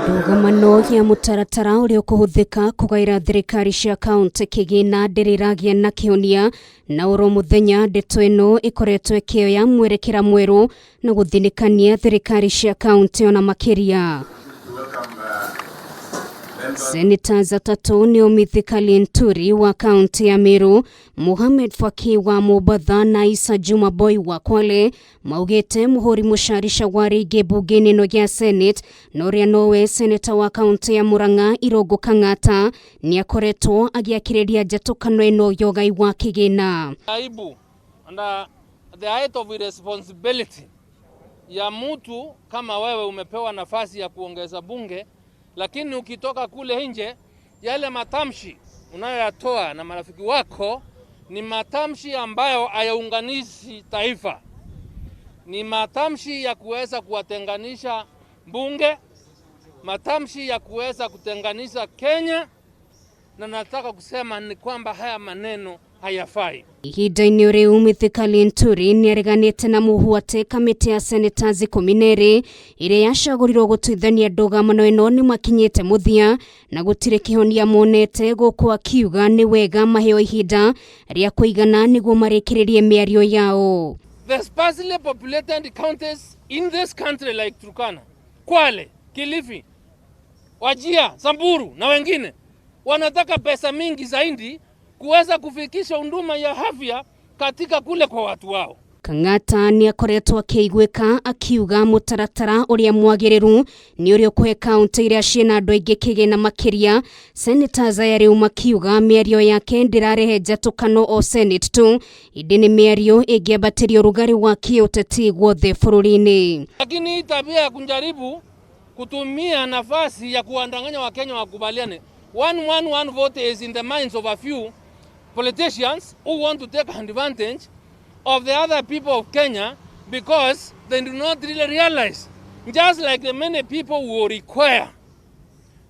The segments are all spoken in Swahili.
ndugamano ya mutaratara uria kuhuthika kugaira thirikari cia kaunti kigina ndiriragia na kionia na oro muthenya ndeto ino ikoretwo ikioya mwerekera mweru na guthinikania thirikari cia kaunti ona makiria. Seneta atatu ni omithikali nturi wa kaunti ya Meru, Mohamed Faki wa Mombasa na Isa Juma Boy wa Kwale maugite muhuri musharisha wari gebugeni no ya Senate noria nowe seneta wa kaunti ya Murang'a Irungu Kang'ata ni akoretwo agiakiriria jatukano ino ya ugai wa kigina. Aibu and the height of responsibility ya mtu kama wewe umepewa nafasi ya kuongeza bunge, lakini ukitoka kule nje yale matamshi unayoyatoa na marafiki wako ni matamshi ambayo hayaunganishi taifa. Ni matamshi ya kuweza kuwatenganisha bunge, matamshi ya kuweza kutenganisha Kenya, na nataka kusema ni kwamba haya maneno hayafai. Ihinda-inĩ rĩu mĩthikali nturi nĩareganĩte na mũhuate kamĩtĩ ya senators 12 ĩrĩa yacagũrirwo gũtuithania ndugamano ĩno nĩmakinyĩte mũthia na gũtirĩ kĩhonia monete, gũkũ akiuga nĩ wega maheo ihinda rĩa kũigana nĩguo marĩkĩrĩrie mĩario yao. The sparsely populated counties in this country like Turkana, Kwale, Kilifi, Wajir, Samburu na wengine wanataka pesa mingi zaidi kuweza kufikisha huduma ya afya katika kule kwa watu wao. Kang'ata ni akoretwo akĩiguĩka akiuga mutaratara uria mwagĩrĩru ni uria kwe kaunti iria ciĩna andũ aingĩ kĩgĩna makiria. Senators aya rĩu makiuga mĩario yake ndĩrarehe njatukano o Senate tu, ĩndĩ nĩ mĩario ĩngĩambatĩria ũrugarĩ wa kĩũteti guothe bũrũri-inĩ. Lakini hii tabia ya kujaribu kutumia nafasi ya kuwadanganya Wakenya wakubaliane, one vote is in the minds of a few politicians who want to take advantage of the other people of Kenya because they do not really realize, just like the many people who require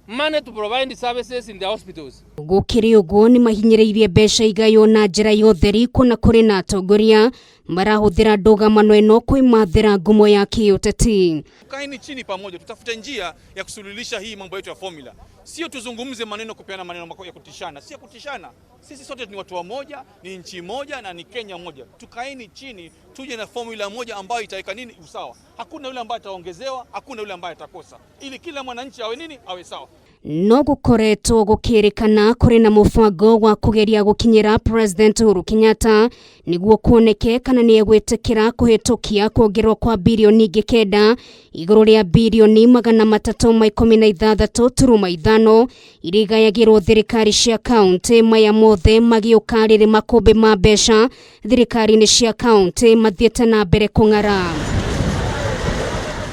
money to provide the services in the hospitals. Gukirirwo ni mahinyĩrĩirie mbeca igayo na njĩra ya ũtheri kuna kũrĩ na atongoria marahũthĩra ndugamano ĩno kwĩmathĩra ngumo ya kĩũteti. Tukaeni chini pamoja, tutafute njia ya kusuluhisha hii mambo yetu ya formula. Sio tuzungumze maneno kupeana maneno ya kutishana. Sio kutishana. Sisi sote ni watu wamoja, ni nchi moja na ni Kenya moja. Tukaeni chini, tuje na formula moja ambayo itaweka nini usawa. Hakuna yule ambaye ataongezewa, hakuna yule ambaye atakosa. Ili kila mwananchi awe nini? Awe sawa. No gukoretwo gukirikana kuri na mubango wa kugeria gukinyira President Uhuru Kenyatta niguo kuoneke kana ni egwitikira kuhitukia kuongerwo kwa bilioni ingĩ 9 iguru ria bilioni 316.5 iria igayagirwo thirikari cia kaunti maya mothe magiuka rĩrĩ makũmbĩ ma mbeca thirikari-inĩ cia kaunti mathiĩte na mbere kũng'ara.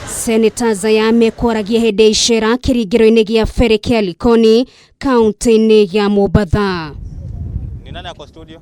Senators aya mekwaragia hĩndĩ icera kĩringĩro-inĩ gĩa Ferry kĩa Likoni kaunti-inĩ ya Mombasa. Ni nani ako studio?